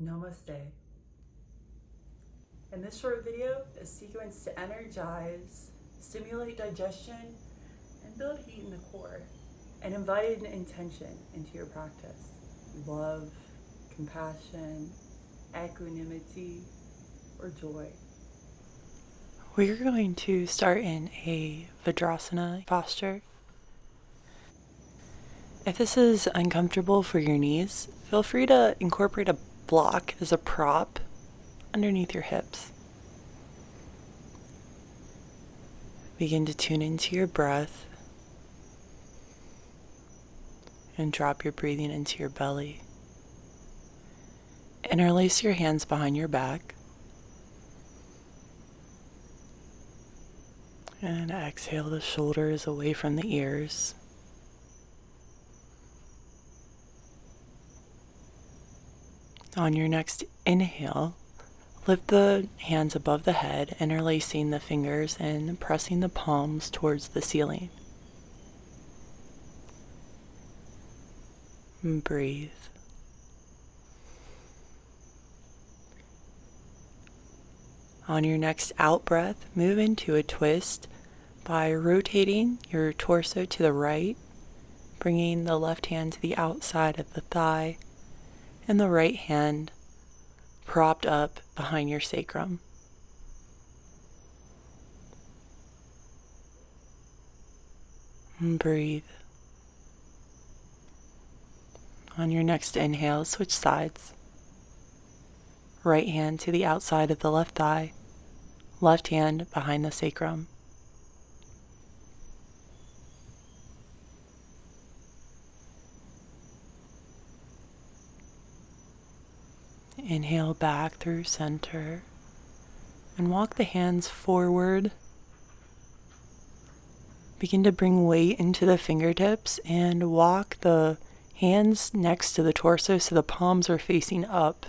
Namaste. In this short video, a sequence to energize, stimulate digestion, and build heat in the core, and invite an intention into your practice. Love, compassion, equanimity, or joy. We're going to start in a Vajrasana posture. If this is uncomfortable for your knees, feel free to incorporate a block as a prop underneath your hips. Begin to tune into your breath and drop your breathing into your belly. Interlace your hands behind your back and exhale the shoulders away from the ears. On your next inhale, lift the hands above the head, interlacing the fingers and pressing the palms towards the ceiling. And breathe. On your next out breath, move into a twist by rotating your torso to the right, bringing the left hand to the outside of the thigh and the right hand propped up behind your sacrum. And breathe. On your next inhale, switch sides. Right hand to the outside of the left thigh, left hand behind the sacrum. Inhale back through center and walk the hands forward. Begin to bring weight into the fingertips and walk the hands next to the torso so the palms are facing up.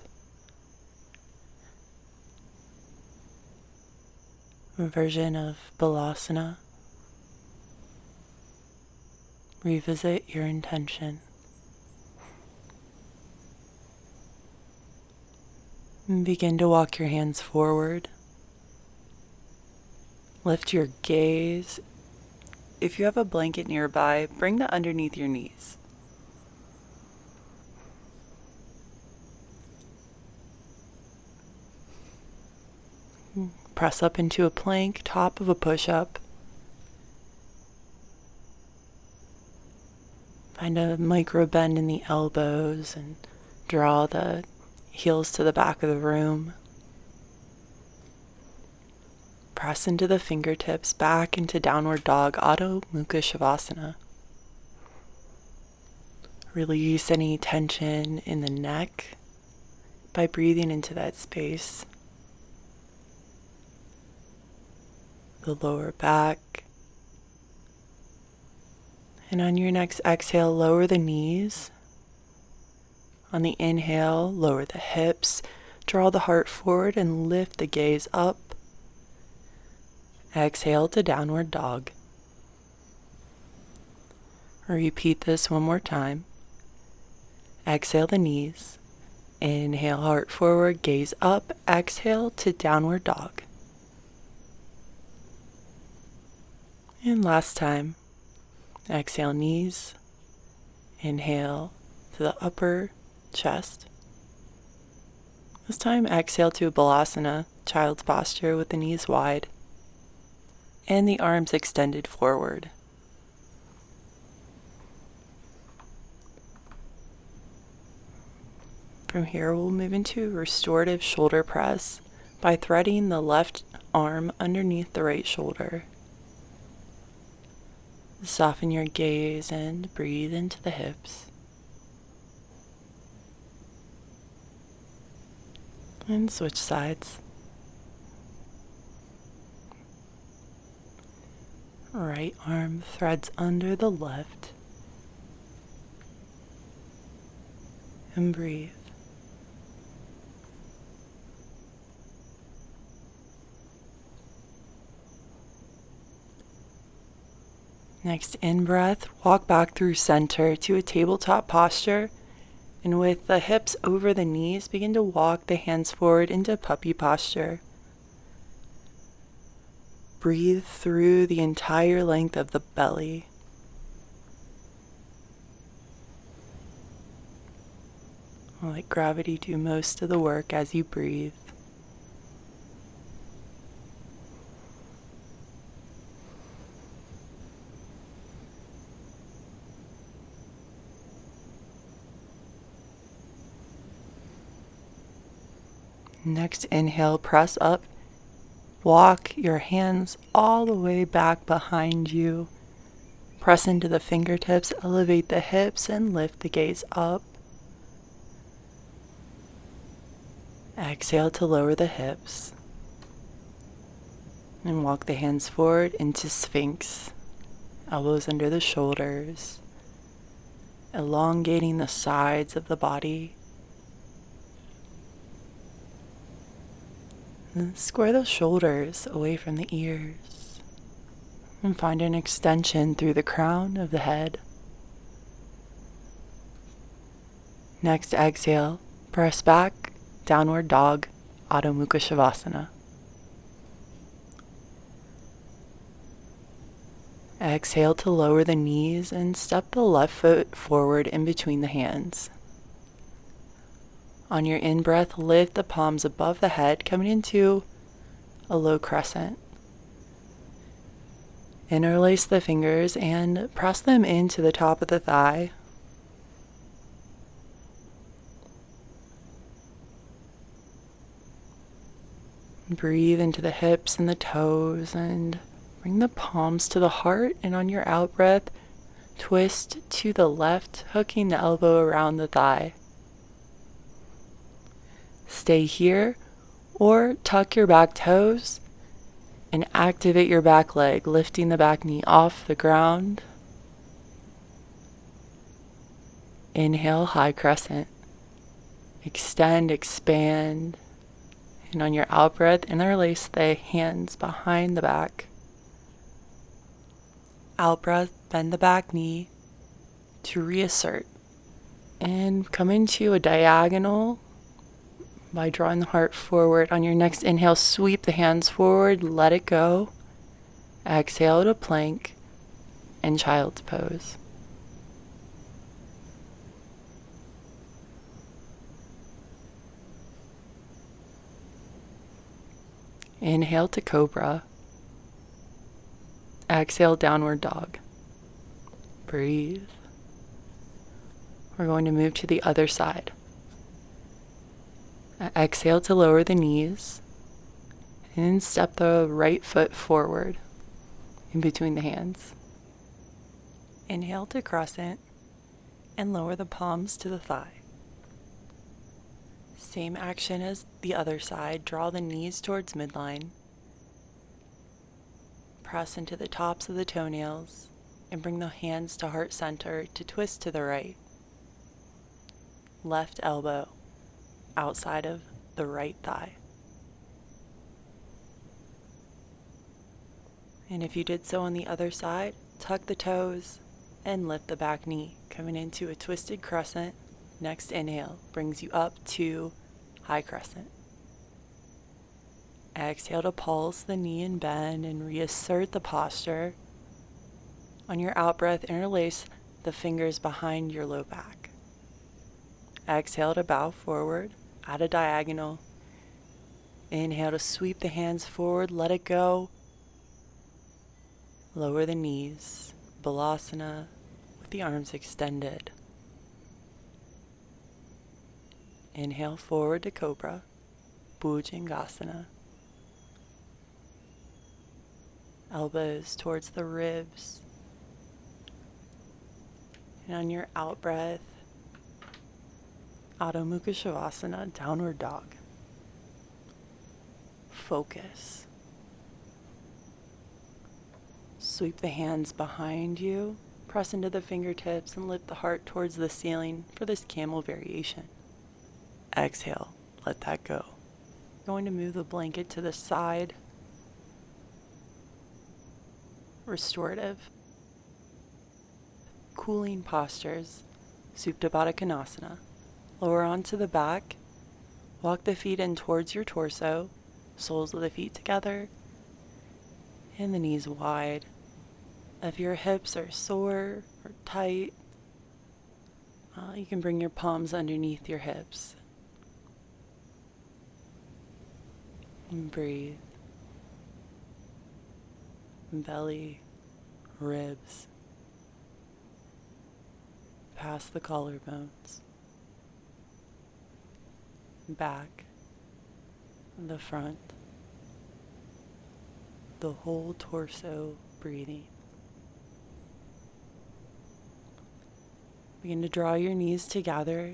A version of Balasana. Revisit your intention. And begin to walk your hands forward. Lift your gaze. If you have a blanket nearby, bring that underneath your knees. Press up into a plank, top of a push-up. Find a micro bend in the elbows and draw the heels to the back of the room. Press into the fingertips, back into downward dog, Adho Mukha Shavasana. Release any tension in the neck by breathing into that space. The lower back. And on your next exhale, lower the knees. On the inhale, lower the hips, draw the heart forward and lift the gaze up. Exhale to downward dog. Repeat this one more time. Exhale the knees. Inhale, heart forward, gaze up. Exhale to downward dog. And last time. Exhale, knees. Inhale to the upper chest. This time, exhale to Balasana, child's posture with the knees wide and the arms extended forward. From here, we'll move into restorative shoulder press by threading the left arm underneath the right shoulder. Soften your gaze and breathe into the hips. And switch sides. Right arm threads under the left. And breathe. Next in-breath, walk back through center to a tabletop posture And with the hips over the knees, begin to walk the hands forward into puppy posture. Breathe through the entire length of the belly. Let gravity do most of the work as you breathe. Next inhale, press up. Walk your hands all the way back behind you. Press into the fingertips, elevate the hips, and lift the gaze up. Exhale to lower the hips. And walk the hands forward into Sphinx. Elbows under the shoulders. Elongating the sides of the body. And square the shoulders away from the ears. And find an extension through the crown of the head. Next exhale, press back, downward dog, Adho Mukha Shavasana. Exhale to lower the knees and step the left foot forward in between the hands. On your in-breath, lift the palms above the head, coming into a low crescent. Interlace the fingers and press them into the top of the thigh. Breathe into the hips and the toes and bring the palms to the heart, and on your out-breath, twist to the left, hooking the elbow around the thigh. Stay here or tuck your back toes and activate your back leg, lifting the back knee off the ground. Inhale, high crescent. Extend, expand. And on your out breath, interlace the hands behind the back. Out breath, bend the back knee to reassert. And come into a diagonal by drawing the heart forward. On your next inhale, sweep the hands forward, let it go. Exhale to plank and child's pose. Inhale to cobra. Exhale, downward dog. Breathe. We're going to move to the other side. Exhale to lower the knees. And step the right foot forward in between the hands. Inhale to crescent and lower the palms to the thigh. Same action as the other side. Draw the knees towards midline. Press into the tops of the toenails and bring the hands to heart center to twist to the right. Left elbow outside of the right thigh. And if you did so on the other side, tuck the toes and lift the back knee, coming into a twisted crescent. Next inhale brings you up to high crescent. Exhale to pulse the knee and bend and reassert the posture. On your out breath, interlace the fingers behind your low back. Exhale to bow forward at a diagonal. Inhale to sweep the hands forward, let it go. Lower the knees, Balasana with the arms extended. Inhale forward to Cobra, Bhujangasana. Elbows towards the ribs. And on your out breath, Adho Mukha Shavasana, downward dog. Focus. Sweep the hands behind you, press into the fingertips and lift the heart towards the ceiling for this camel variation. Exhale, let that go. Going to move the blanket to the side. Restorative. Cooling postures, Supta Baddha Konasana. Lower onto the back. Walk the feet in towards your torso, soles of the feet together, and the knees wide. If your hips are sore or tight, you can bring your palms underneath your hips. And breathe. Belly, ribs, past the collarbones, back, the front, the whole torso breathing. Begin to draw your knees together.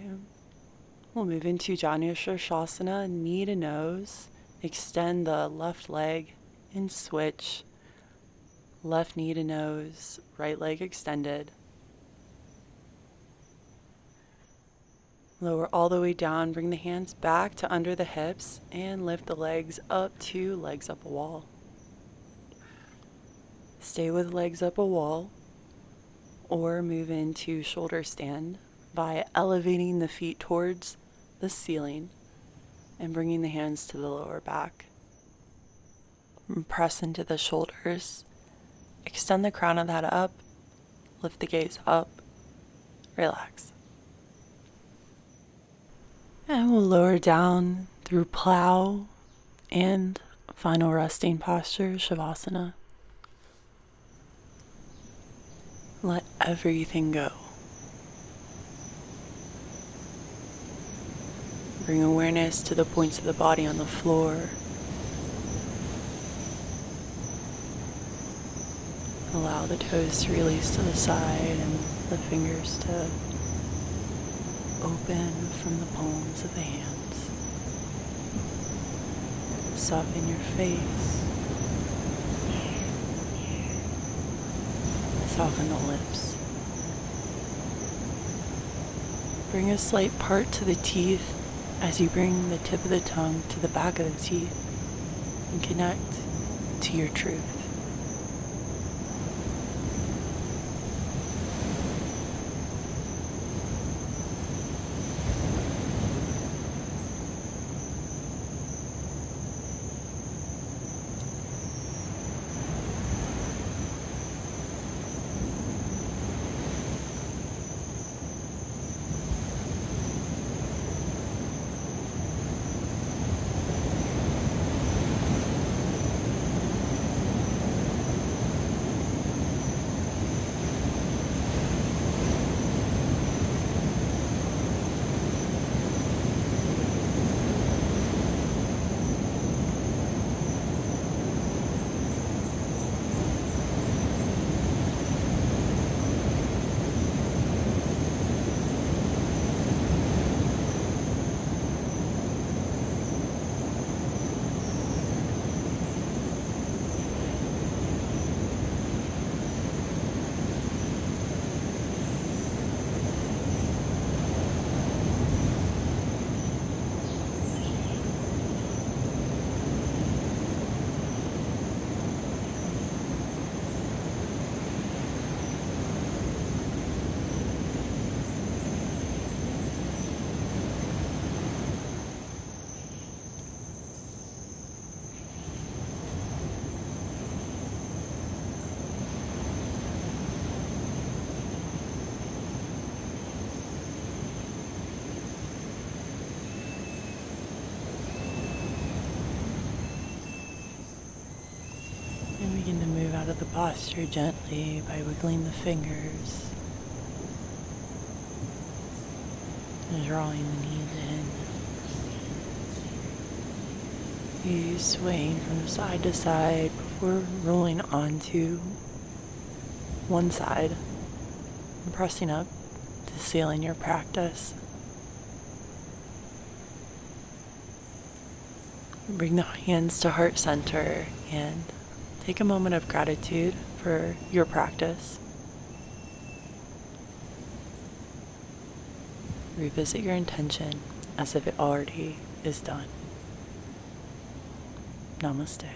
We'll move into Janu Shirshasana, knee to nose. Extend the left leg and switch. Left knee to nose, right leg extended. Lower all the way down, bring the hands back to under the hips and lift the legs up to legs up a wall. Stay with legs up a wall or move into shoulder stand by elevating the feet towards the ceiling and bringing the hands to the lower back. Press into the shoulders. Extend the crown of that up. Lift the gaze up. Relax. And we'll lower down through plow and final resting posture, Shavasana. Let everything go. Bring awareness to the points of the body on the floor. Allow the toes to release to the side and the fingers to open from the palms of the hands. Soften your face. Soften the lips. Bring a slight part to the teeth as you bring the tip of the tongue to the back of the teeth and connect to your truth. And begin to move out of the posture gently by wiggling the fingers. And drawing the knees in. You swaying from side to side before rolling onto one side and pressing up to sealing your practice. Bring the hands to heart center and take a moment of gratitude for your practice. Revisit your intention as if it already is done. Namaste.